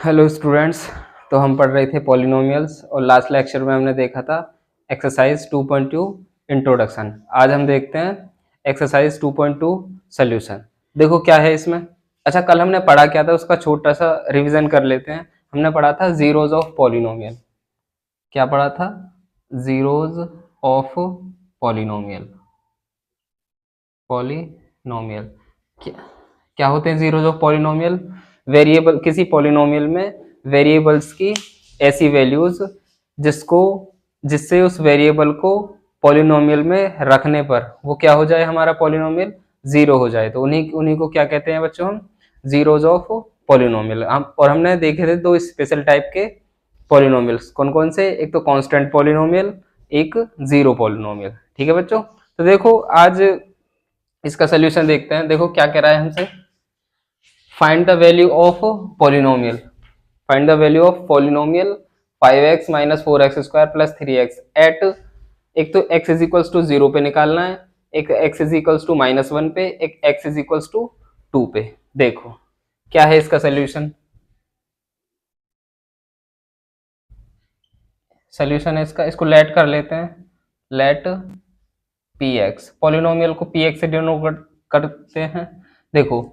Hello students. तो हम पढ़ रहे थे पॉलिनोमियल्स और लास्ट लेक्चर में हमने देखा था एक्सरसाइज 2.2 इंट्रोडक्शन। आज हम देखते हैं एक्सरसाइज 2.2 सॉल्यूशन। देखो क्या है इसमें। अच्छा, कल हमने पढ़ा क्या था उसका छोटा सा रिवीजन कर लेते हैं। हमने पढ़ा था जीरोज ऑफ पॉलिनोमियल। क्या पढ़ा था? Zeros of polynomial. पॉलिनोमियल क्या क्या होते हैं जीरोज ऑफ पॉलिनोमियल? वेरिएबल, किसी पॉलिनोमियल में वेरिएबल्स की ऐसी वैल्यूज जिसको जिससे उस वेरिएबल को पॉलिनोमियल में रखने पर वो क्या हो जाए, हमारा पॉलिनोमियल जीरो हो जाए, तो उन्हीं उन्हीं को क्या कहते हैं बच्चों? हम जीरोज ऑफ पॉलिनोमियल। और हमने देखे थे दो स्पेशल टाइप के पॉलिनोमियल्स। कौन कौन से? एक तो कांस्टेंट पॉलिनोमियल, एक जीरो पॉलिनोमियल। ठीक है बच्चों। तो देखो आज इसका सोल्यूशन देखते हैं। देखो क्या कह रहा है हमसे, find the value of polynomial. Find the value of polynomial 5x minus 4x² plus 3x at, एक तो x इज इक्वल्स टू 0 पे निकालना है, एक x इज इक्वल्स टू -1 पे, एक x इज इक्वल्स टू 2 पे। देखो क्या है इसका सोल्यूशन। सोल्यूशन है इसका, इसको लेट कर लेते हैं। लेट px, पॉलिनोमियल को px से डिनोट करते हैं। देखो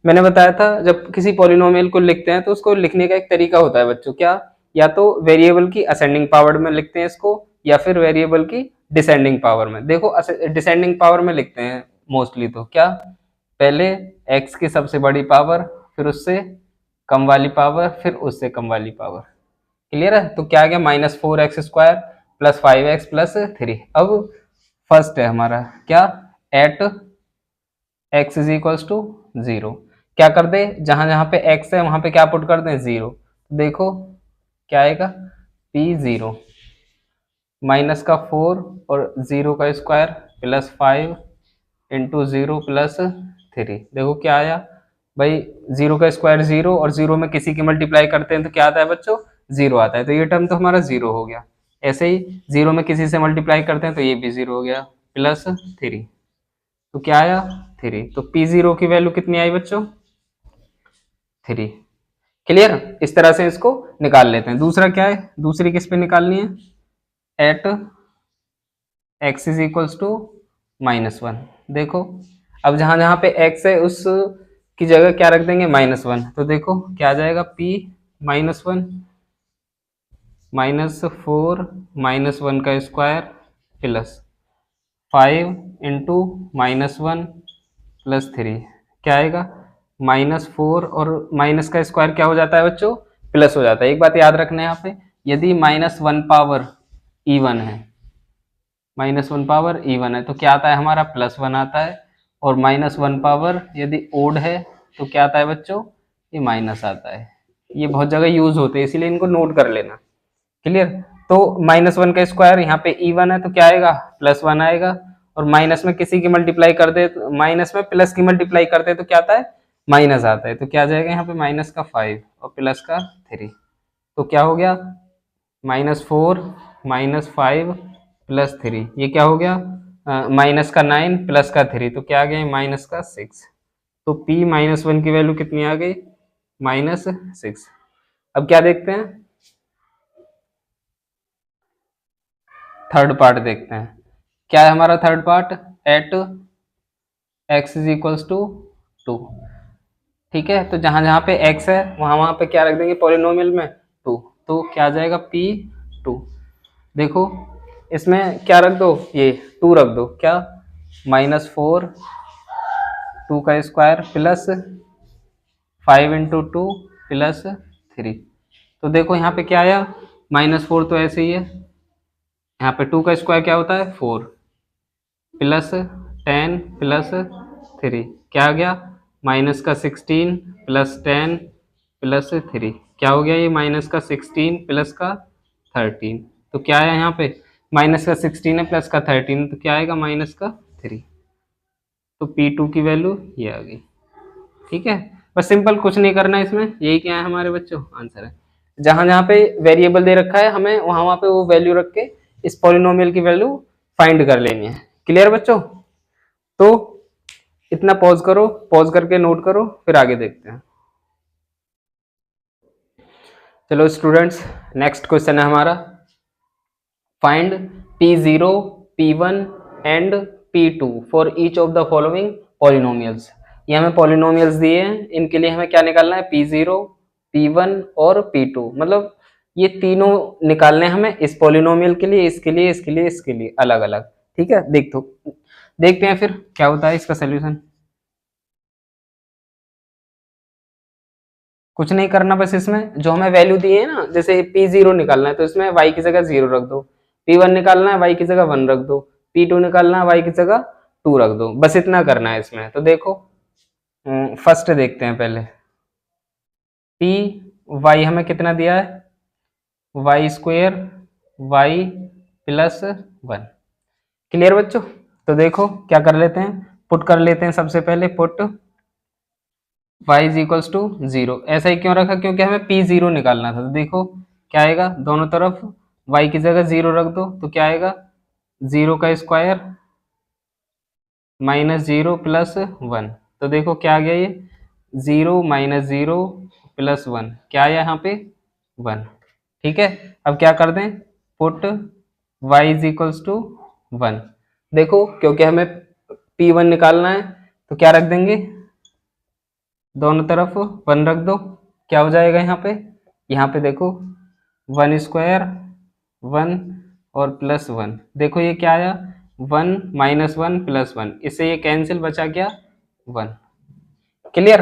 मैंने बताया था जब किसी पॉलिनोमियल को लिखते हैं तो उसको लिखने का एक तरीका होता है बच्चों। क्या? या तो वेरिएबल की असेंडिंग पावर में लिखते हैं इसको, या फिर वेरिएबल की डिसेंडिंग पावर में। देखो डिसेंडिंग पावर में लिखते हैं मोस्टली। तो क्या, पहले x की सबसे बड़ी पावर, फिर उससे कम वाली पावर, फिर उससे कम वाली पावर। क्लियर है? तो क्या आ गया, -4x² प्लस 5x प्लस 3। अब फर्स्ट है हमारा क्या, at x is equals to 0। क्या कर दे, जहां जहां पे x है वहां पे क्या पुट कर दें, 0। देखो क्या आएगा, p0 माइनस का 4 और 0 का स्क्वायर प्लस 5 इंटू 0 प्लस 3। देखो क्या आया भाई, 0 का स्क्वायर 0 और 0 में किसी की मल्टीप्लाई करते हैं तो क्या आता है बच्चों, 0 आता है। तो ये टर्म तो हमारा 0 हो गया। ऐसे ही 0 में किसी से मल्टीप्लाई करते हैं तो ये भी 0 हो गया, प्लस 3। तो क्या आया, 3। तो p0 की वैल्यू कितनी आई बच्चों, 3। क्लियर? इस तरह से इसको निकाल लेते हैं। दूसरा क्या है, दूसरी किस पे निकालनी है, at x is equals to -1। देखो अब जहां जहां पे x है उस की जगह क्या रख देंगे, -1। तो देखो क्या आ जाएगा, p -1 -4 -1 का स्क्वायर प्लस 5 इंटू -1 प्लस 3। क्या आएगा, -4 और माइनस का स्क्वायर क्या हो जाता है बच्चों, प्लस हो जाता है। एक बात याद रखना है यहाँ पे, यदि -1 पावर इवन है, -1 पावर इवन है तो क्या आता है हमारा, +1 आता है। और -1 पावर यदि ओड है तो क्या आता है बच्चों, ये माइनस आता है। ये बहुत जगह यूज होते हैं, इसीलिए इनको नोट कर लेना। क्लियर? तो -1 का स्क्वायर यहाँ पे इवन है तो क्या आएगा, +1 आएगा। और माइनस में किसी की मल्टीप्लाई कर दे, माइनस में प्लस की मल्टीप्लाई करते तो क्या आता है, माइनस आता है। तो क्या आ जाएगा यहाँ पे, माइनस का 5 और प्लस का 3। तो क्या हो गया, -4 -5 प्लस 3। ये क्या हो गया, माइनस का 9 प्लस का 3। तो क्या आ गया, माइनस का 6। तो p -1 की वैल्यू कितनी आ गई, -6। अब क्या देखते हैं, थर्ड पार्ट देखते हैं। क्या है हमारा third part, at x is equals to 2। ठीक है, तो जहां जहां पे x है वहां वहां पे क्या रख देंगे पॉलिनोमियल में, 2। तो क्या आ जाएगा, p2। देखो इसमें क्या रख दो, ये 2 रख दो। क्या, -4 2 का स्क्वायर प्लस 5 इंटू 2 प्लस 3। तो देखो यहाँ पे क्या आया, -4 तो ऐसे ही है, यहाँ पे 2 का स्क्वायर क्या होता है, 4 प्लस 10 प्लस 3। क्या आ गया, माइनस का 16 प्लस 10 प्लस 3। क्या हो गया, ये माइनस का 16 प्लस का 13। तो क्या आया यहाँ पे, माइनस का 16 है प्लस का 13, तो क्या आएगा, माइनस का 3। तो P2 की वैल्यू ये आ गई। ठीक है, बस सिंपल, कुछ नहीं करना है इसमें। यही क्या है हमारे बच्चों, आंसर है। जहां जहां पे वेरिएबल दे रखा है हमें वहां वहां पे वो वैल्यू रख के इस पॉलिनोमियल की वैल्यू फाइंड कर लेनी है। क्लियर बच्चों? तो इतना पॉज करो, पॉज करके नोट करो, फिर आगे देखते हैं। चलो स्टूडेंट्स, नेक्स्ट क्वेश्चन है हमारा, find P0, P1 and P2 for each of the following polynomials. ये हमें पॉलिनोमियल्स दिए हैं, इनके लिए हमें क्या निकालना है, P0, P1 और P2, मतलब ये तीनों निकालने हैं हमें इस पॉलिनोमियल के लिए, इसके लिए, इसके लिए, इसके लिए अलग अलग। ठीक है, देखते हैं फिर क्या होता है इसका सोल्यूशन। कुछ नहीं करना, बस इसमें जो हमें वैल्यू दी है ना, जैसे P0 निकालना है तो इसमें y की जगह 0 रख दो, P1 निकालना है y की जगह 1 रख दो, P2 निकालना है y की जगह 2 रख दो, बस इतना करना है इसमें। तो देखो फर्स्ट देखते हैं पहले, y हमें कितना दिया है, y square y plus 1। Clear बच्चों? तो देखो क्या कर लेते हैं, पुट कर लेते हैं सबसे पहले, put y is equals to 0। ऐसा ही क्यों रखा, क्योंकि हमें P0 निकालना था। तो देखो क्या आएगा, दोनों तरफ y की जगह 0 रख दो, तो क्या आएगा, 0 का स्क्वायर माइनस 0 प्लस 1। तो देखो क्या आ गया, ये 0 माइनस 0 प्लस 1, क्या आया यहाँ पे 1। ठीक है, अब क्या कर दें, put y is equals to 1। देखो क्योंकि हमें P1 निकालना है तो क्या रख देंगे, दोनों तरफ 1 रख दो, क्या हो जाएगा यहाँ पे देखो 1 स्क्वायर 1 और प्लस 1। देखो ये क्या आया, 1 माइनस 1 प्लस 1, इससे ये कैंसिल, बचा क्या 1। क्लियर?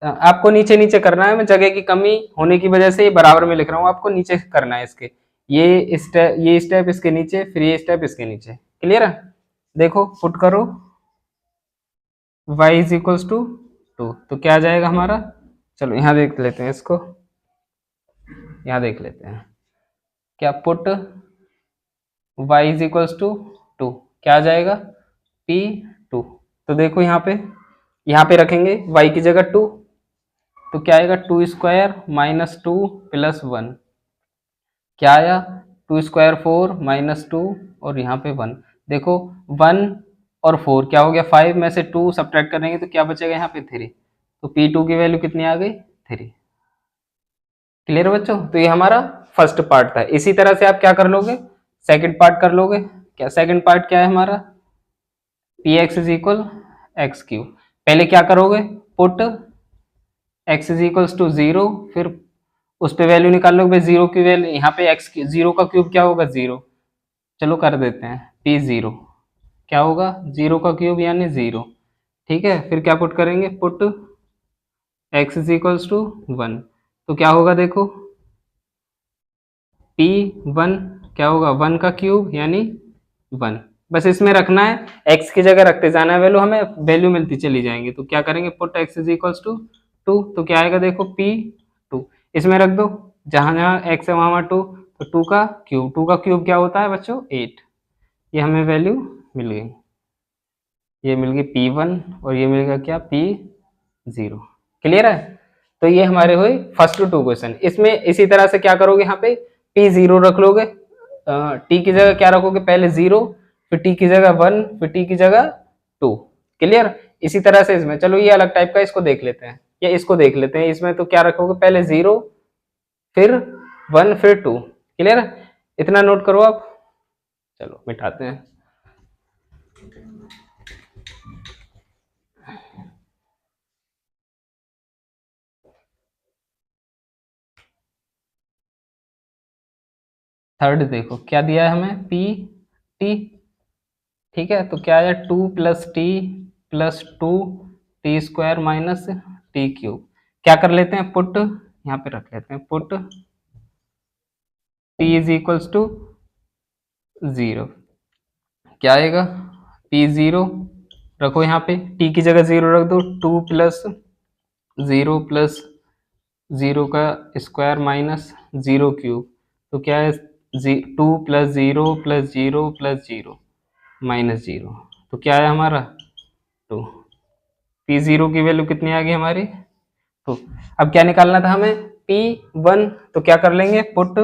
आपको नीचे नीचे करना है, मैं जगह की कमी होने की वजह से ये बराबर में लिख रहा हूँ, आपको नीचे करना है इसके, ये स्टेप इसके नीचे, फिर ये स्टेप इसके नीचे। क्लियर है? देखो पुट करो y इज इक्वल्स टू 2, तो क्या आ जाएगा हमारा, चलो यहाँ देख लेते हैं इसको, यहाँ देख लेते हैं क्या, put y is equals to 2, क्या आ जाएगा P2। तो देखो यहाँ पे रखेंगे y की जगह 2, तो क्या आएगा 2 स्क्वायर माइनस 2 प्लस 1, क्या आया 2 स्क्वायर 4 माइनस 2 और यहाँ पे 1। देखो 1 और 4 क्या हो गया, 5 में से 2 सब्ट्रैक्ट करेंगे तो क्या बचेगा यहाँ पे 3, तो P2 की वैल्यू कितनी आ गई 3। क्लियर बच्चों? तो ये हमारा फर्स्ट पार्ट था। इसी तरह से आप क्या कर लोगे, सेकंड पार्ट कर लोगे। क्या सेकंड पार्ट क्या है हमारा, Px is equal X cube. पहले क्या करोगे, put x is equals to 0, फिर उस पे वैल्यू निकाल लो, जीरो की वैल्यू यहाँ पे x, 0 का क्यूब क्या होगा 0, चलो कर देते हैं P0 क्या होगा 0 का क्यूब यानी 0। ठीक है, फिर क्या पुट करेंगे, put x is equals to 1, तो क्या होगा देखो P1 क्या होगा 1 का क्यूब यानी 1। बस इसमें रखना है, x की जगह रखते जाना है वैल्यू, हमें वैल्यू मिलती चली जाएंगी। तो क्या करेंगे, put x is equals to 2, तो क्या आएगा देखो P2, इसमें रख दो, जहां जहां x है वहां 2, तो 2 का क्यूब, 2 का क्यूब क्या होता है बच्चों 8। ये हमें वैल्यू मिल गई, ये मिल गई P1 और ये मिल गया क्या P0। क्लियर है? तो ये हमारे हुए फर्स्ट 2 क्वेश्चन। इसमें इसी तरह से क्या करोगे, यहाँ पे P0 रख लोगे, टी की जगह क्या रखोगे, पहले 0, फिर टी की जगह 1, फिर टी की जगह 2। क्लियर? इसी तरह से इसमें, चलो ये अलग टाइप का, इसको देख लेते हैं, या इसको देख लेते हैं। इसमें तो क्या रखोगे, पहले 0, फिर 1, फिर 2। क्लियर? इतना नोट करो आप। चलो मिटाते हैं। थर्ड देखो क्या दिया है हमें, पी टी। ठीक है, तो क्या आया 2 plus T plus 2 T square minus T cube. क्या कर लेते हैं, पुट यहाँ पे रख लेते हैं, put T is equals to 0, क्या आएगा P0 रखो, यहाँ पे t की जगह 0 रख दो, 2 प्लस 0 प्लस 0 का स्क्वायर माइनस 0 क्यूब, तो क्या है 2 प्लस 0 प्लस 0 प्लस 0 माइनस 0, तो क्या है हमारा 2। P0 की वैल्यू कितनी आ गई हमारी, तो अब क्या निकालना था हमें P1, तो क्या कर लेंगे, put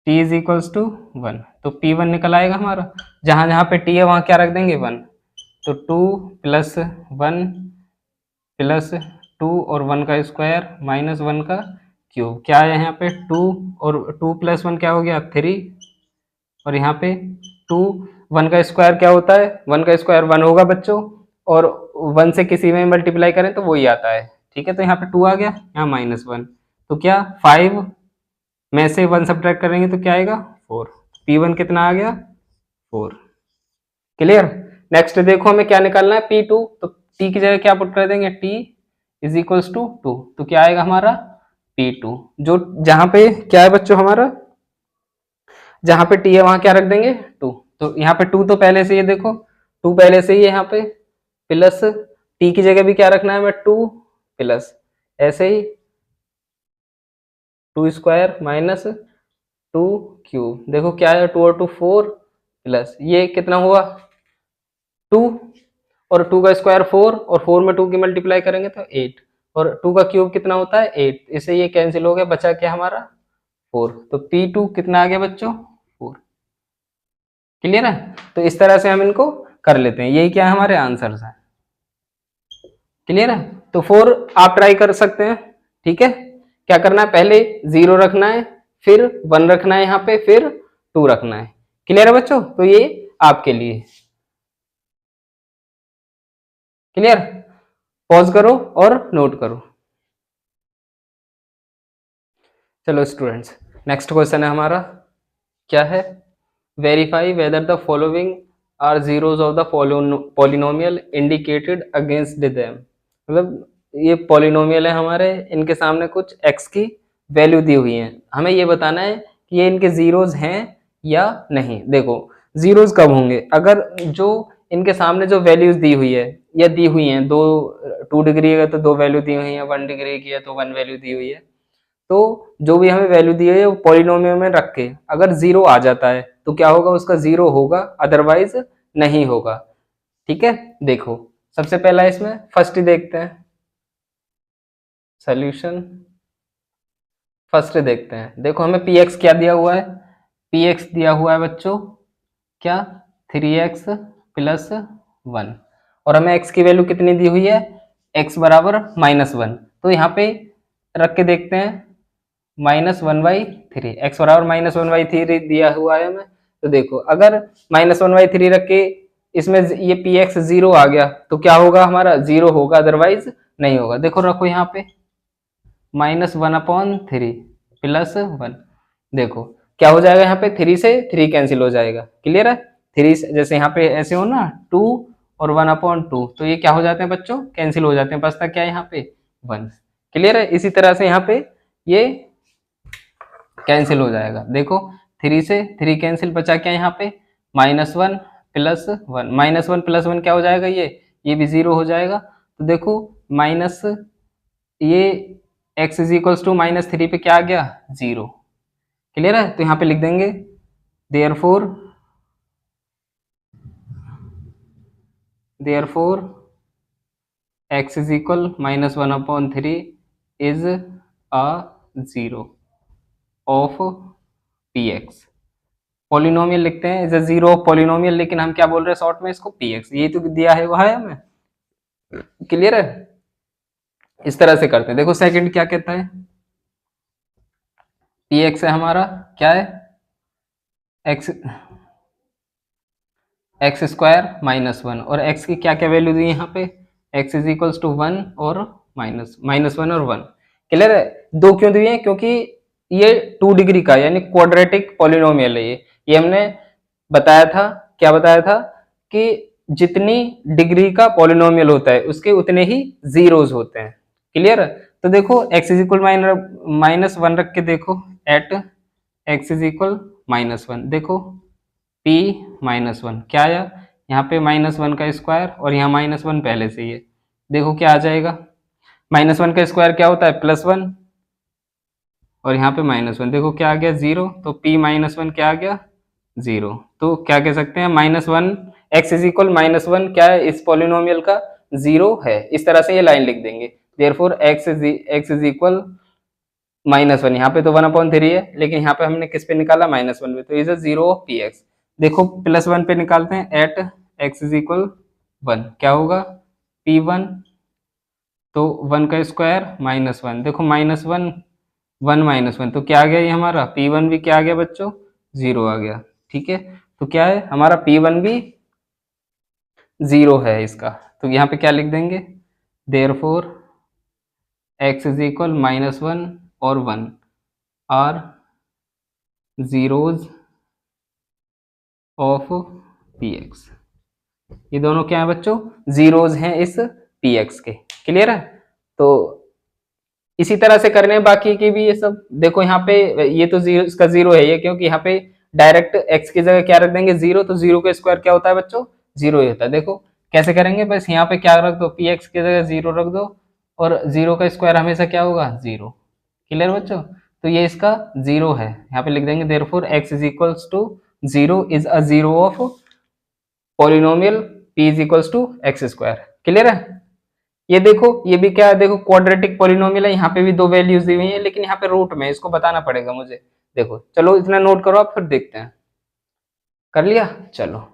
t is equals to 1, तो P1 निकल आएगा हमारा, जहां जहां पे t है वहां क्या रख देंगे 1, तो 2 प्लस 1 प्लस 2 और 1 का स्क्वायर माइनस 1 का क्यूब। क्या है यहाँ पे 2 और 2 प्लस 1 क्या हो गया 3, और यहाँ पे 2, 1 का स्क्वायर क्या होता है 1 का स्क्वायर 1 होगा बच्चों, और 1 से किसी में मल्टीप्लाई करें तो वही आता है। ठीक है, तो यहाँ पे 2 आ गया, यहाँ माइनस 1, तो क्या 5 में से 1 सब्ट्रैक्ट करेंगे तो क्या आएगा 4। P1 कितना आ गया 4। क्लियर। नेक्स्ट देखो हमें क्या निकालना है P2, तो T की जगह क्या पुट कर देंगे T इज इक्वल्स टू 2, तो क्या आएगा हमारा P2, जो जहां पे क्या है बच्चों हमारा, जहां पे T है वहां क्या रख देंगे 2, तो यहाँ पे 2 तो पहले से ही देखो 2 पहले से ही है यहाँ पे, प्लस T की जगह भी क्या रखना है हमें 2 प्लस, ऐसे ही 2 स्क्वायर माइनस 2 क्यूब। देखो क्या है 2 और 2 4, प्लस ये कितना हुआ 2, और 2 का स्क्वायर 4, और 4 में 2 की मल्टीप्लाई करेंगे तो 8, और 2 का क्यूब कितना होता है 8, इससे ये कैंसिल हो गया, बचा क्या हमारा 4, तो P2 कितना आ गया बच्चों 4। क्लियर है, तो इस तरह से हम इनको कर लेते हैं, यही क्या है हमारे आंसर्स हैं। क्लियर है, तो 4 आप ट्राई कर सकते हैं। ठीक है, क्या करना है पहले 0 रखना है, फिर 1 रखना है यहाँ पे, फिर 2 रखना है। क्लियर है बच्चों, तो ये आपके लिए क्लियर। पॉज करो और नोट करो। चलो स्टूडेंट्स, नेक्स्ट क्वेश्चन है हमारा, क्या है, verify whether the following are zeros of the polynomial indicated against them. मतलब ये पॉलिनोमियल है हमारे, इनके सामने कुछ x की वैल्यू दी हुई है, हमें ये बताना है कि ये इनके जीरोज हैं या नहीं। देखो जीरोज कब होंगे, अगर जो इनके सामने जो वैल्यूज दी हुई है या दी हुई हैं, 2 डिग्री है तो 2 वैल्यू दी हुई है, 1 डिग्री की है तो 1 वैल्यू दी हुई है, तो जो भी हमें वैल्यू दी है वो पॉलिनोमियल में रख के अगर 0 आ जाता है तो क्या होगा, उसका 0 होगा, अदरवाइज नहीं होगा। ठीक है, देखो सबसे पहला इसमें फर्स्ट देखते हैं सॉल्यूशन, फर्स्ट देखते हैं। देखो हमें px क्या दिया हुआ है, px दिया हुआ है बच्चों क्या 3x प्लस 1, और हमें x की वैल्यू कितनी दी हुई है x बराबर -1, तो यहाँ पे रख के देखते हैं -1/3, x बराबर -1/3 दिया हुआ है हमें, तो देखो अगर -1/3 रख के इसमें ये px 0 आ गया तो क्या होगा हमारा 0 होगा, अदरवाइज नहीं होगा। देखो रखो यहाँ पे -1/3 प्लस 1, देखो क्या हो जाएगा यहाँ पे 3 से 3 कैंसिल हो जाएगा। क्लियर है, 3 जैसे यहाँ पे ऐसे हो ना 2 और 1/2, तो ये क्या हो जाते हैं बच्चों कैंसिल हो जाते हैं, बचता क्या है यहाँ पे 1। क्लियर है, इसी तरह से यहाँ पे ये कैंसिल हो जाएगा। देखो 3 से 3 कैंसिल, बचा क्या यहाँ पे -1 प्लस 1, -1 प्लस 1 क्या हो जाएगा, ये भी 0 हो जाएगा। तो देखो माइनस ये x इज इक्वल्स टू -3 पे क्या आ गया 0। क्लियर है, तो यहाँ पे लिख देंगे therefore x is equal -1/3 is a 0 of px। Polynomial लिखते हैं इज अ 0 ऑफ पॉलिनोमियल, लेकिन हम क्या बोल रहे हैं शॉर्ट में इसको px, ये तो दिया है वो है हमें। क्लियर है, इस तरह से करते हैं। देखो सेकंड क्या कहता है, px है हमारा क्या है x स्क्वायर -1, और x की क्या क्या वैल्यू दी यहाँ पे x इज इक्वल्स टू 1 और -1 और 1। क्लियर है, 2 क्यों दिए हैं, क्योंकि ये 2 डिग्री का यानी क्वाड्रेटिक पॉलिनोमियल है ये हमने बताया था, क्या बताया था कि जितनी डिग्री का पॉलिनोमियल होता है उसके उतने ही जीरोज होते हैं। क्लियर है, तो देखो x इज इक्वल -1 रख के देखो एट x इज इक्वल -1, देखो p -1 क्या आया यहाँ पे -1 का स्क्वायर, और यहाँ -1 पहले से ही है, देखो क्या आ जाएगा -1 का स्क्वायर क्या होता है +1, और यहाँ पे -1, देखो क्या आ गया 0, तो p -1 क्या आ गया 0। तो क्या कह सकते हैं -1 x इज इक्वल -1 क्या है इस पॉलिनोमियल का 0 है। इस तरह से ये लाइन लिख देंगे, देयरफॉर x इज इक्वल -1, यहाँ पे तो 1/3 है, लेकिन यहाँ पे हमने किस पे निकाला -1 पे, तो इज 0 ऑफ px। देखो +1 पे निकालते हैं एट x इज इक्वल 1, क्या होगा p1 तो 1 का स्क्वायर -1, देखो -1 1 -1, तो क्या आ गया ये हमारा P1 भी क्या आ गया बच्चों, 0 आ गया। ठीक है, तो क्या है हमारा P1 भी 0 है इसका। तो यहाँ पे क्या लिख देंगे, देयरफॉर x इज इक्वल -1 और 1 आर जीरोज ऑफ px। ये दोनों क्या है बच्चों, जीरोज हैं इस px के। क्लियर है, तो इसी तरह से करने हैं बाकी की भी ये सब। देखो यहाँ पे ये तो जीरो, इसका 0 है ये, क्योंकि यहाँ पे डायरेक्ट x की जगह क्या रख देंगे 0, तो 0 का स्क्वायर क्या होता है बच्चों, 0 ही होता है। देखो कैसे करेंगे, बस यहाँ पे क्या रख दो, px की जगह 0 रख दो, और 0 का स्क्वायर हमेशा क्या होगा, 0। क्लियर बच्चों, तो ये इसका 0 है, यहाँ पे लिख देंगे therefore x is equals to 0 is a 0 of polynomial p is equals to X square. Clear है, ये देखो ये भी क्या है, देखो क्वाड्रेटिक पॉलिनोमियल है, यहाँ पे भी दो वैल्यूज दी हुई हैं, लेकिन यहाँ पे रूट में, इसको बताना पड़ेगा मुझे। देखो चलो इतना नोट करो आप, फिर देखते हैं। कर लिया, चलो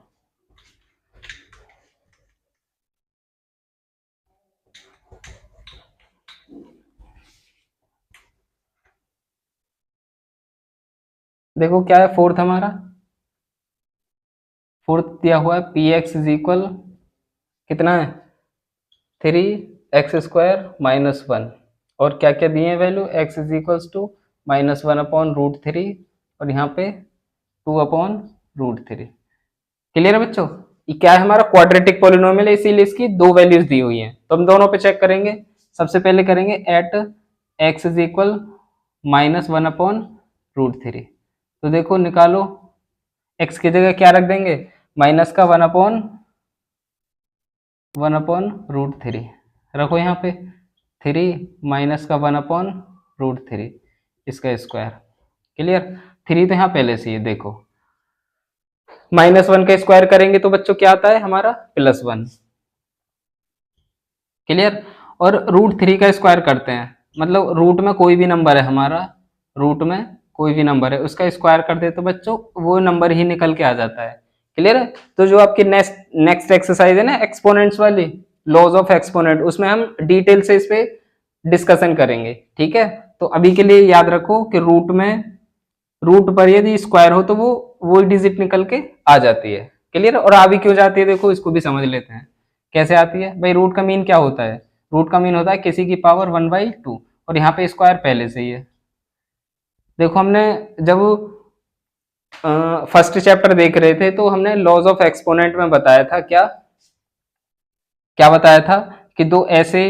देखो क्या है फोर्थ हमारा, फोर्थ दिया हुआ है पी एक्स इज इक्वल कितना है, 3x² - 1, और क्या क्या दिए हैं value, x is equals to -1/√3 और यहाँ पे 2/√3। क्लियर है बच्चों, ये क्या है हमारा क्वाड्रेटिक पॉलिनोमियल है, इसीलिए इसकी दो वैल्यूज दी हुई हैं। तो हम दोनों पे चेक करेंगे। सबसे पहले करेंगे एट x इज इक्वल -1/√3। तो देखो निकालो, x की जगह क्या रख देंगे, माइनस का 1/√3 रखो यहाँ पे, 3 माइनस का 1/√3 इसका स्क्वायर। क्लियर, 3 तो यहाँ पहले से ही है, देखो -1 का स्क्वायर करेंगे तो बच्चों क्या आता है हमारा +1। क्लियर, और √3 का स्क्वायर करते हैं, मतलब रूट में कोई भी नंबर है हमारा, रूट में कोई भी नंबर है उसका स्क्वायर कर दे तो बच्चों वो नंबर ही निकल के आ जाता है। क्लियर है, तो जो आपकी नेक्स्ट एक्सरसाइज है ना एक्सपोनेंट्स वाली, लॉज ऑफ एक्सपोनेंट, उसमें हम डिटेल से इस पे डिस्कशन करेंगे। ठीक है, तो अभी के लिए याद रखो कि रूट पर यदि स्क्वायर हो तो वो डिजिट निकल के आ जाती है। क्लियर, और आ भी क्यों जाती है देखो इसको भी समझ लेते हैं कैसे आती है। भाई रूट का मीन क्या होता है, रूट का मीन होता है किसी की पावर 1/2, और यहाँ पे स्क्वायर पहले से ही है। देखो हमने जब फर्स्ट चैप्टर देख रहे थे तो हमने लॉज ऑफ एक्सपोनेंट में बताया था, क्या क्या बताया था कि दो ऐसे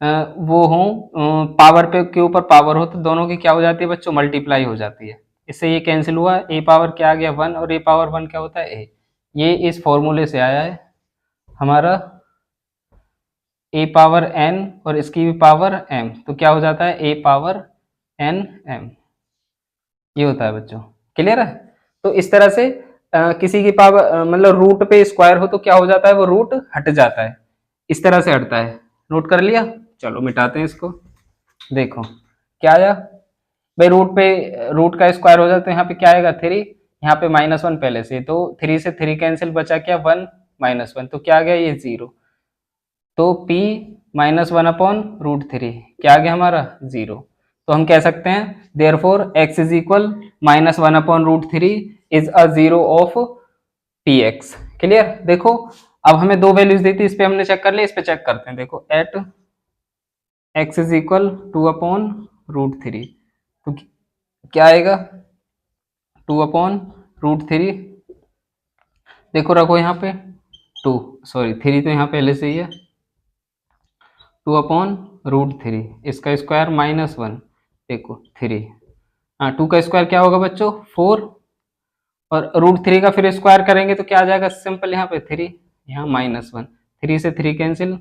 वो हों, पावर पे के ऊपर पावर हो तो दोनों की क्या हो जाती है बच्चों, मल्टीप्लाई हो जाती है। इससे ये कैंसिल हुआ, ए पावर क्या आ गया 1, और ए पावर 1 क्या होता है ए। ये इस फॉर्मूले से आया है हमारा ए पावर n और इसकी भी पावर m, तो क्या हो जाता है ए पावर n m, ये होता है बच्चों। क्लियर है, तो इस तरह से किसी की पावर मतलब रूट पे स्क्वायर हो तो क्या हो जाता है, वो रूट हट जाता है, इस तरह से हटता है। नोट कर लिया, चलो मिटाते हैं इसको। देखो क्या आया भाई, रूट का स्क्वायर हो जाए तो यहाँ पे क्या आएगा 3, यहाँ पे -1 पहले से, तो 3 से 3 कैंसिल, बचा क्या 1 -1, तो क्या आ गया ये 0, तो p -1/√3 क्या आ गया हमारा 0। तो हम कह सकते हैं therefore x is equal -1/√3 is a 0 of px। Clear, देखो अब हमें दो वैल्यूज दी थी, इस पे हमने चेक कर लिया, इस पे चेक करते हैं। देखो एट x इज इक्वल 2/√3, तो क्या आएगा 2/√3, देखो रखो यहाँ पे 2, सॉरी 3 तो यहाँ पहले से ही है, 2/√3 इसका स्क्वायर -1, देखो 3, हाँ 2 का स्क्वायर क्या होगा बच्चों 4, और √3 का फिर स्क्वायर करेंगे तो क्या आ जाएगा सिंपल, यहाँ पे 3, यहाँ -1, 3 से 3 कैंसिल,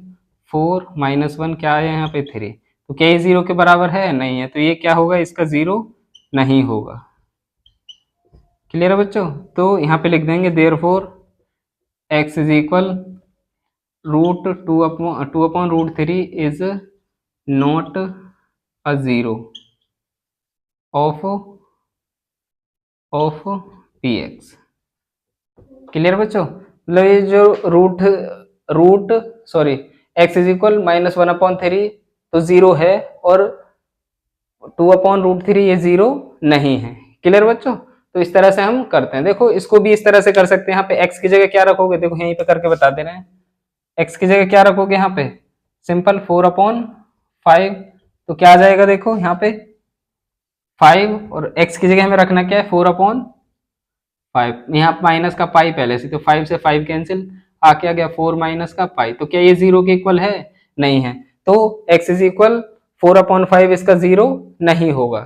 4 -1 क्या आया यहाँ पे 3, तो क्या ये 0 के बराबर है, नहीं है, तो ये क्या होगा, इसका 0 नहीं होगा। क्लियर है बच्चों, तो यहाँ पे लिख देंगे therefore x is equal √2/√3 is not a 0 of px। Clear बच्चों, मतलब ये जो root root sorry x is equal -1/3 तो 0 है और 2/√3 ये 0 नहीं है। क्लियर बच्चों? तो इस तरह से हम करते हैं। देखो इसको भी इस तरह से कर सकते हैं। यहाँ पे x की जगह क्या रखोगे, देखो यहीं पे करके बता दे रहे हैं। x की जगह क्या रखोगे यहाँ पे, सिंपल 4/5। तो क्या आ जाएगा, देखो यहाँ पे 5 और x की जगह हमें रखना क्या है 4/5। यहाँ माइनस का पाई पहले से, तो 5 से 5 कैंसिल, आ क्या गया 4 माइनस का पाई। तो क्या ये 0 के इक्वल है? नहीं है। तो x इज इक्वल 4/5 इसका 0 नहीं होगा।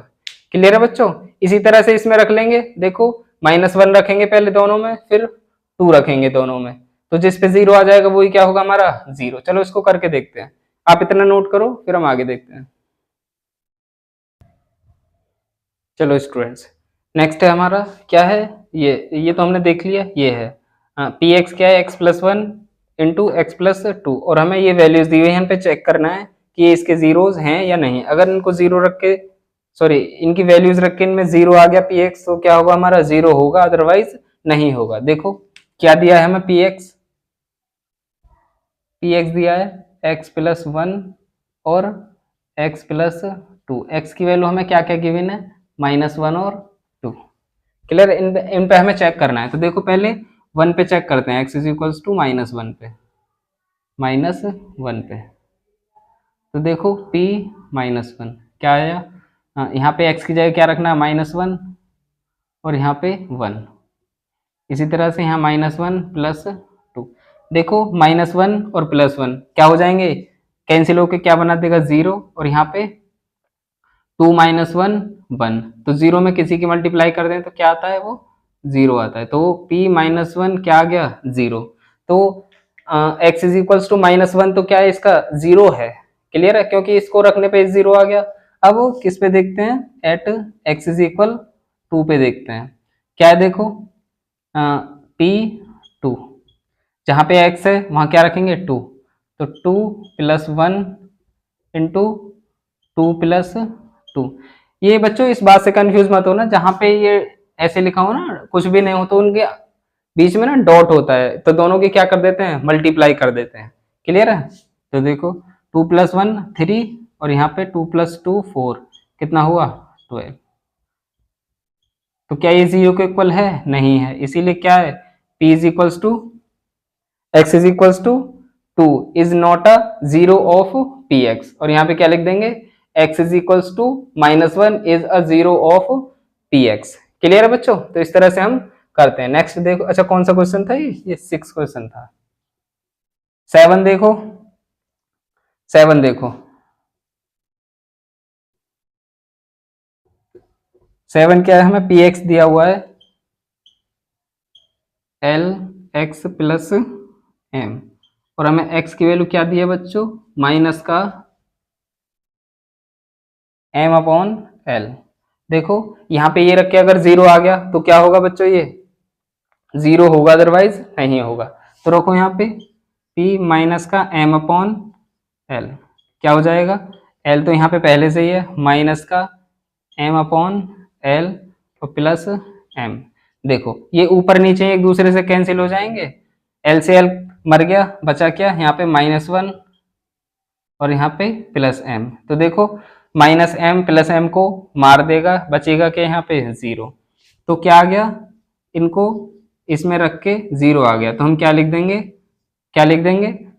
क्लियर है बच्चों? इसी तरह से इसमें रख लेंगे। देखो -1 रखेंगे पहले दोनों में, फिर 2 रखेंगे दोनों में, तो जिस पे 0 आ जाएगा वही क्या होगा हमारा 0। चलो इसको करके देखते हैं। आप इतना नोट करो, फिर हम आगे देखते हैं। चलो स्टूडेंट्स, नेक्स्ट है हमारा क्या है, ये तो हमने देख लिया। ये है पी एक्स क्या है, x+1 इंटू x+2, और हमें ये वैल्यूज दी हुई है, यहाँ पे चेक करना है कि ये इसके जीरोज हैं या नहीं। अगर इनको जीरो रख के, सॉरी इनकी वैल्यूज रख के इनमें 0 आ गया पी एक्स, तो क्या होगा हमारा 0 होगा, अदरवाइज नहीं होगा। देखो क्या दिया है हमें, पी एक्स दिया है x+1 और x+2। x की वैल्यू हमें क्या क्या गिवन है, -1 और 2। क्लियर? इन पे हमें चेक करना है। तो देखो पहले 1 पे चेक करते हैं, x इज इक्वल्स टू -1 पे, -1 पे। तो देखो p -1 क्या आया, यहाँ पे x की जगह क्या रखना है -1 और यहाँ पे 1। इसी तरह से यहाँ -1 + 2। देखो -1 और +1 क्या हो जाएंगे, कैंसिल होके क्या बना देगा 0, और यहाँ पे 2 - 1 1। तो 0 में किसी की मल्टीप्लाई कर दें तो क्या आता है, वो 0 आता है। तो p -1 क्या आ गया 0। तो x इज इक्वल्स टू -1, तो क्या है इसका 0 है। क्लियर है? क्योंकि इसको रखने पे 0 आ गया। अब किस पे देखते हैं, एट x इज इक्वल 2 पे देखते हैं। क्या है देखो p2, जहाँ पे x है वहाँ क्या रखेंगे 2, तो 2 + 1 इंटू 2 + 2। ये बच्चों इस बात से कंफ्यूज मत हो ना, जहाँ पे ये ऐसे लिखा हो ना कुछ भी नहीं हो, तो उनके बीच में ना डॉट होता है, तो दोनों की क्या कर देते हैं, मल्टीप्लाई कर देते हैं। क्लियर है? तो देखो 2 + 1 3 और यहाँ पे 2 + 2 4, कितना हुआ 12। तो क्या ये 0 के इक्वल है? नहीं है। इसीलिए क्या है, p is equals to x is equals to 2 is not a 0 of px, और यहाँ पे क्या लिख देंगे, x is equals to -1 is a 0 of px। Clear है बच्चों? तो इस तरह से हम करते हैं। नेक्स्ट देखो, अच्छा कौन सा क्वेश्चन था ये 6 क्वेश्चन था। 7 देखो, 7 देखो, 7 क्या है, हमें px दिया हुआ है lx + m, और हमें x की वैल्यू क्या दी है बच्चों, माइनस का m/l। देखो यहाँ पे ये रख के अगर 0 आ गया तो क्या होगा बच्चों, ये 0 होगा, अदरवाइज नहीं होगा। तो रखो यहाँ पे p माइनस का m/l, क्या हो जाएगा, l तो यहाँ पे पहले से ही है, माइनस का m/l और प्लस m। देखो ये ऊपर नीचे एक दूसरे से कैंसिल हो जाएंगे, l से l मर गया, बचा क्या यहाँ पे -1 और यहाँ पे +m। तो देखो -m + m को मार देगा, बचेगा क्या यहाँ पे 0। तो क्या आ गया, इनको इसमें रख के 0 आ गया, तो हम क्या लिख देंगे,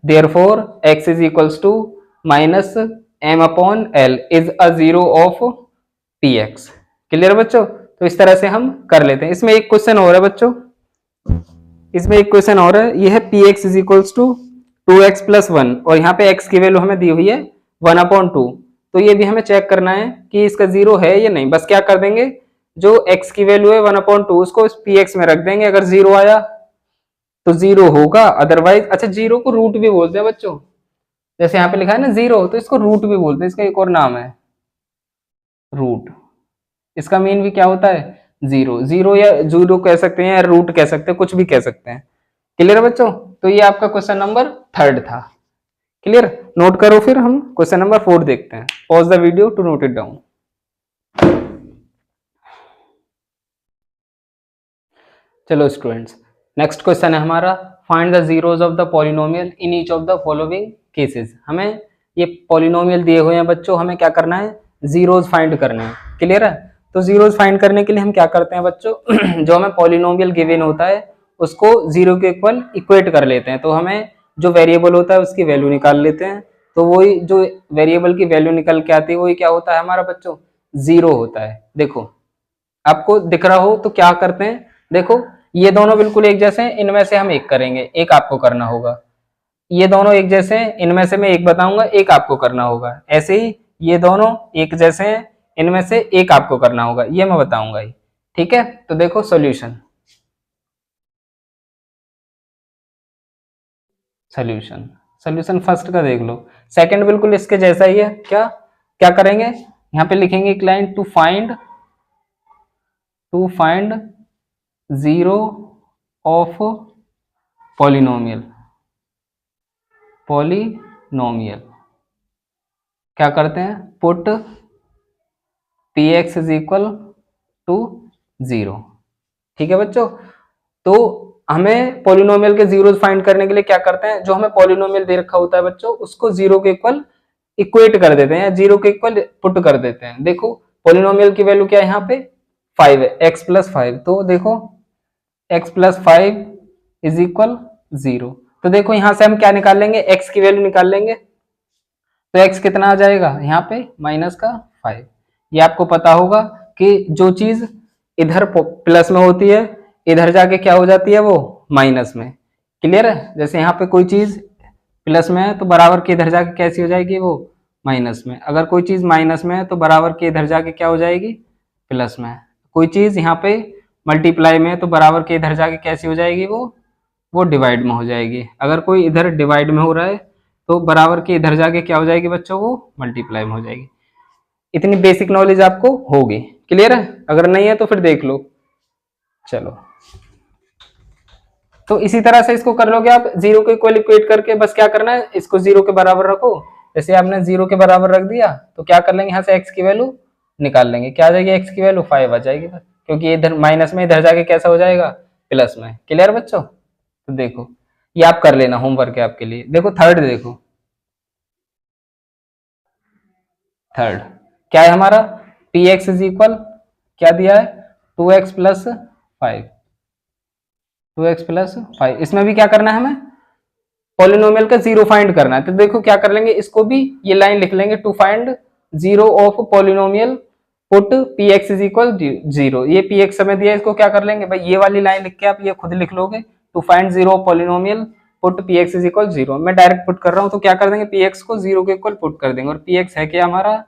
therefore x is equals to -m/l is a 0 of px। Clear बच्चों? तो इस तरह से हम कर लेते हैं। इसमें एक क्वेश्चन और है बच्चों, इसमें एक क्वेश्चन और है, ये है px is equals to 2x + 1, और यहाँ पे x की वैल्यू हमें दी हुई है 1/2। तो ये भी हमें चेक करना है कि इसका 0 है या नहीं। बस क्या कर देंगे, जो x की वैल्यू है 1/2 उसको px में रख देंगे, अगर 0 आया तो 0 होगा, अदरवाइज, अच्छा 0 को रूट भी बोलते हैं बच्चों, जैसे यहाँ पे लिखा है ना 0, तो इसको रूट भी बोलते हैं, इसका एक और नाम है रूट। इसका मीन भी क्या होता है, 0 0, या 0 कह सकते हैं या रूट कह सकते हैं, कुछ भी कह सकते हैं। क्लियर है बच्चों? तो ये आपका क्वेश्चन नंबर 3 था। क्लियर? नोट करो, फिर हम क्वेश्चन नंबर 4 देखते हैं। Pause the video to note it down. चलो स्टूडेंट्स, नेक्स्ट क्वेश्चन है हमारा, find the zeros of the polynomial in each of the following cases. हमें ये पॉलिनोमियल दिए हुए हैं बच्चों, हमें क्या करना है, जीरोज फाइंड करने हैं। क्लियर है? तो जीरोज फाइंड करने के लिए हम क्या करते हैं बच्चों, जो हमें पॉलिनोमियल गिवन होता है उसको जीरो के इक्वल इक्वेट कर लेते हैं। तो हमें जो वेरिएबल होता है उसकी वैल्यू निकाल लेते हैं, तो वही जो वेरिएबल की वैल्यू निकल के आती है वही क्या होता है हमारा बच्चों, जीरो होता है। देखो आपको दिख रहा हो तो क्या करते हैं, देखो ये दोनों बिल्कुल एक जैसे हैं, इनमें से हम एक करेंगे, एक आपको करना होगा। ये दोनों एक जैसे हैं, इनमें से मैं एक बताऊंगा, एक आपको करना होगा। ऐसे ही ये दोनों एक जैसे हैं, इनमें से एक आपको करना होगा, ये मैं बताऊंगा ही। ठीक है, तो देखो सॉल्यूशन, सॉल्यूशन सॉल्यूशन फर्स्ट का देख लो, सेकंड बिल्कुल इसके जैसा ही है। क्या क्या करेंगे, यहाँ पे लिखेंगे एक line, to find zero of polynomial क्या करते हैं, put P X is equal to zero. ठीक है बच्चों, तो हमें पॉलिनोमियल के जीरोस फाइंड करने के लिए क्या करते हैं, जो हमें पॉलिनोमियल दे रखा होता है बच्चों उसको जीरो के इक्वल इक्वेट कर देते हैं या जीरो के इक्वल पुट कर देते हैं। देखो पॉलिनोमियल की वैल्यू क्या है यहाँ पे, 5 है, x+5, तो देखो x+5 इज इक्वल जीरो। तो देखो यहां से हम क्या निकाल लेंगे, x की वैल्यू निकाल लेंगे, तो x कितना आ जाएगा यहाँ पे -5। ये आपको पता होगा कि जो चीज इधर प्लस में होती है इधर जाके क्या हो जाती है, वो माइनस में। क्लियर है? जैसे यहाँ पे कोई चीज प्लस में है तो बराबर के इधर जाके कैसी हो जाएगी, वो माइनस में। अगर कोई चीज माइनस में है तो बराबर के इधर जाके क्या हो जाएगी, प्लस में। कोई चीज यहाँ पे मल्टीप्लाई में है तो बराबर के इधर जाके कैसी हो जाएगी, वो डिवाइड में हो जाएगी। अगर कोई इधर डिवाइड में हो रहा है तो बराबर के इधर जाके क्या हो जाएगी बच्चों, वो मल्टीप्लाई में हो जाएगी। इतनी बेसिक नॉलेज आपको होगी। क्लियर है? अगर नहीं है तो फिर देख लो। चलो, तो इसी तरह से इसको कर लोगे आप, जीरो को इक्वल इक्वेट करके बस क्या करना है, इसको जीरो के बराबर रखो। जैसे आपने जीरो के बराबर रख दिया तो क्या कर लेंगे, यहाँ से एक्स की वैल्यू निकाल लेंगे। क्या आ जाएगी, एक्स की वैल्यू 5 आ जाएगी, क्योंकि इधर माइनस में इधर जाके कैसा हो जाएगा, प्लस में। क्लियर बच्चों? तो देखो ये आप कर लेना, होमवर्क है आपके लिए। देखो थर्ड, देखो थर्ड क्या है हमारा, पी एक्स इज इक्वल क्या दिया है, 2x+5। इसमें भी क्या करना है हमें, पॉलिनोमियल का जीरो फाइंड करना है। तो देखो क्या कर लेंगे, इसको भी ये लाइन लिख लेंगे, to find zero of polynomial put P X is equal zero. ये पी एक्स हमें दिया, इसको क्या कर लेंगे भाई, ये वाली लाइन लिख के आप ये खुद लिख लोगे, to find zero of polynomial put P X is equal zero. मैं डायरेक्ट पुट कर रहा हूँ, तो क्या कर देंगे, पी एक्स को जीरो के इक्वल पुट कर देंगे, और पी एक्स है क्या हमारा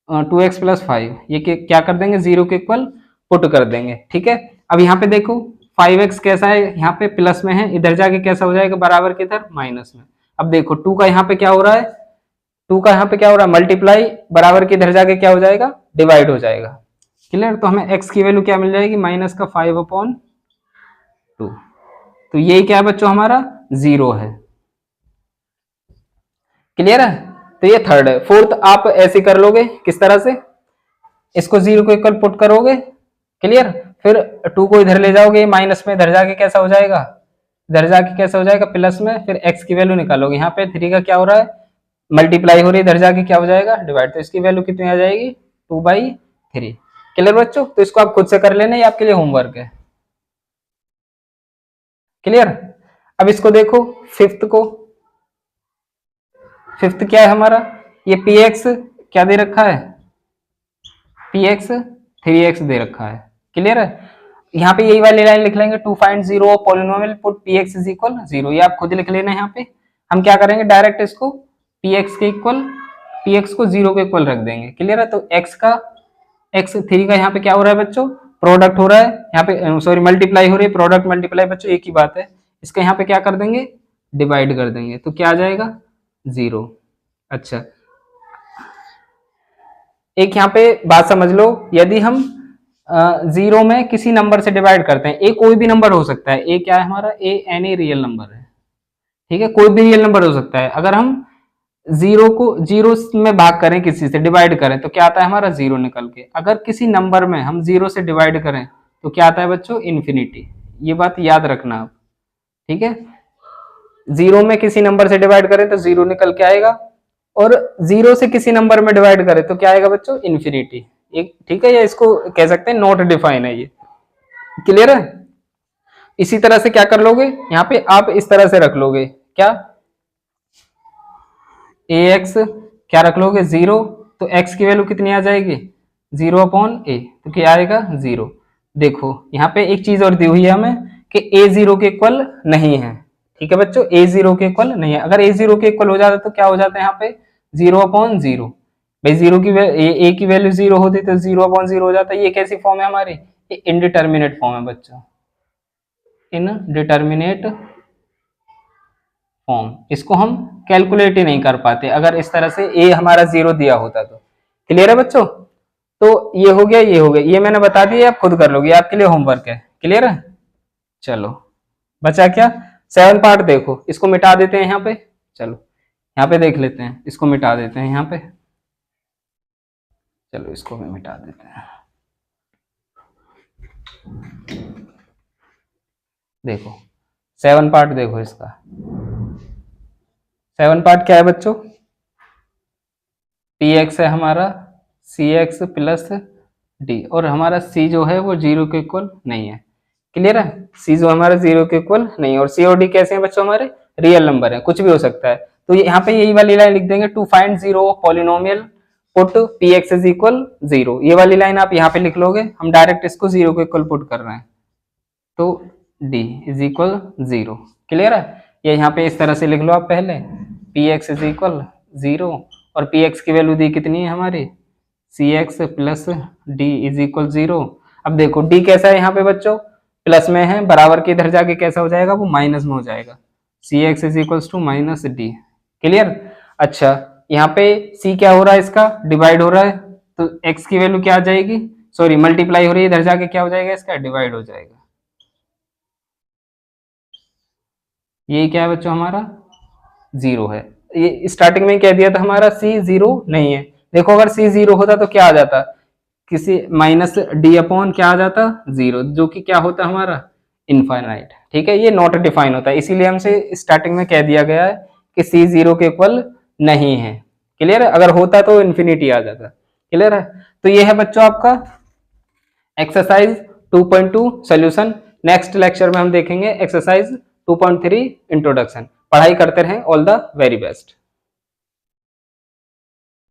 2x+5, ये क्या कर देंगे, जीरो के इक्वल पुट कर देंगे। ठीक है, अब यहाँ पे देखो 5x कैसा है, यहाँ पे प्लस में है, इधर जाके कैसा हो जाएगा, बराबर के इधर माइनस में। अब देखो 2 का यहाँ पे क्या हो रहा है, 2 का यहाँ पे क्या हो रहा है, मल्टीप्लाई, बराबर के इधर जाके क्या हो जाएगा, डिवाइड हो जाएगा। क्लियर? तो हमें x की वैल्यू क्या मिल जाएगी, -5/2। तो यही क्या है बच्चों, हमारा जीरो है। क्लियर है? तो ये थर्ड है। फोर्थ आप ऐसे कर लोगे, किस तरह से, इसको जीरो को इक्वल पुट करोगे। क्लियर? फिर 2 को इधर ले जाओगे, माइनस में, इधर जाके कैसा हो जाएगा, इधर जाके कैसा हो जाएगा, प्लस में। फिर x की वैल्यू निकालोगे, यहाँ पे 3 का क्या हो रहा है, मल्टीप्लाई हो रही है, इधर जाके क्या हो जाएगा, डिवाइड। तो इसकी वैल्यू कितनी आ जाएगी, 2/3। क्लियर बच्चों? तो इसको आप खुद से कर लेना, ये आपके लिए होमवर्क है। क्लियर? अब इसको देखो फिफ्थ को, फिफ्थ क्या है हमारा, ये पी एक्स क्या दे रखा है, पी एक्स 3x दे रखा है। क्लियर है? यहाँ पे यही वाली लाइन लिख लेंगे, to find zero of polynomial put P X is equal zero. ये आप खुद लिख लेना। यहाँ पे हम क्या करेंगे, डायरेक्ट इसको पी एक्स के इक्वल, पी एक्स को जीरो के इक्वल रख देंगे। क्लियर है? तो एक्स का, x3 का यहाँ पे क्या हो रहा है बच्चों, प्रोडक्ट हो रहा है, यहाँ पे सॉरी मल्टीप्लाई हो रही है, प्रोडक्ट मल्टीप्लाई बच्चों एक ही बात है। इसका यहाँ पे क्या कर देंगे, डिवाइड कर देंगे, तो क्या आ जाएगा, जीरो। अच्छा, एक यहाँ पे बात समझ लो, यदि हम जीरो में किसी नंबर से डिवाइड करते हैं, ए कोई भी नंबर हो सकता है, ए क्या है हमारा, ए एनी रियल नंबर है। ठीक है, कोई भी रियल नंबर हो सकता है। अगर हम जीरो को जीरो में भाग करें, किसी से डिवाइड करें, तो क्या आता है हमारा, जीरो निकल के। अगर किसी नंबर में हम जीरो से डिवाइड करें तो क्या आता है बच्चों, इन्फिनिटी। ये बात याद रखना आप। ठीक है, जीरो में किसी नंबर से डिवाइड करें तो जीरो निकल के आएगा, और 0 से किसी नंबर में डिवाइड करें तो क्या आएगा बच्चों, इन्फिनिटी। एक ठीक है, या इसको कह सकते हैं नॉट डिफाइन है ये। क्लियर है? इसी तरह से क्या कर लोगे, यहाँ पे आप इस तरह से रख लोगे, क्या ax क्या रख लोगे 0, तो x की वैल्यू कितनी आ जाएगी 0/a, तो क्या आएगा 0। देखो यहाँ पे एक चीज और दी हुई है हमें कि a 0 के इक्वल नहीं है। ठीक है बच्चों, a 0 के इक्वल नहीं है। अगर a 0 के इक्वल हो जाता तो क्या हो जाता है यहाँ पे 0/0। भाई जीरो की a की वैल्यू 0 होती तो 0/0 हो जाता। ये कैसी फॉर्म है हमारी, ये इनडिटर्मिनेट फॉर्म है बच्चों, इनडिटर्मिनेट फॉर्म। इसको हम कैलकुलेट ही नहीं कर पाते अगर इस तरह से a हमारा 0 दिया होता तो। क्लियर है बच्चों? तो ये हो गया, ये हो गया, ये मैंने बता दिया, आप खुद कर लोगे, आपके लिए होमवर्क है। क्लियर है? चलो बचा क्या, 7 पार्ट देखो, इसको मिटा देते हैं यहाँ पे। चलो यहाँ पे देख लेते हैं, इसको मिटा देते हैं यहाँ पे। चलो इसको भी मिटा देते हैं। देखो 7 पार्ट देखो इसका। 7 पार्ट क्या है बच्चों, पी एक्स है हमारा, सी एक्स प्लस डी, और हमारा सी जो है वो 0 के इक्वल नहीं है। क्लियर है? सी जो हमारा 0 के इक्वल नहीं है, और सी और डी कैसे हैं बच्चों, हमारे रियल नंबर है, कुछ भी हो सकता है। तो यहाँ पे यही वाली लाइन लिख देंगे, to find 0 polynomial put P X is equal 0। ये वाली लाइन आप यहाँ पे लिख लोगे, हम डायरेक्ट इसको 0 के इक्वल पुट कर रहे हैं, तो d इज इक्वल 0। क्लियर है? ये यहाँ पे इस तरह से लिख लो आप पहले, पी एक्स इज इक्वल 0, और पी एक्स की वैल्यू दी कितनी है हमारी C X plus D is equal 0। अब देखो d कैसा है यहाँ पे बच्चों, प्लस में है, बराबर के इधर जाके कैसा हो जाएगा, वो माइनस में हो जाएगा, C X is equal to minus D. Clear? अच्छा यहाँ पे c क्या हो रहा है, इसका डिवाइड हो रहा है, तो x की वैल्यू क्या आ जाएगी, सॉरी मल्टीप्लाई हो रही है, इधर जाके क्या हो जाएगा, इसका डिवाइड हो जाएगा। ये क्या है बच्चों, हमारा 0 है। ये स्टार्टिंग में कह दिया था हमारा c 0 नहीं है। देखो अगर c 0 होता तो क्या आ जाता, किसी माइनस डी अपॉन क्या आ जाता 0, जो कि क्या होता हमारा इनफाइनाइट। ठीक है, ये नॉट डिफाइन होता है, इसीलिए हमसे स्टार्टिंग में कह दिया गया है कि c 0 के इक्वल नहीं है। क्लियर है? अगर होता तो इन्फिनिटी आ जाता। क्लियर है? तो ये है बच्चों आपका एक्सरसाइज 2.2 सॉल्यूशन। नेक्स्ट लेक्चर में हम देखेंगे एक्सरसाइज 2.3 इंट्रोडक्शन। पढ़ाई करते रहें। All the very best.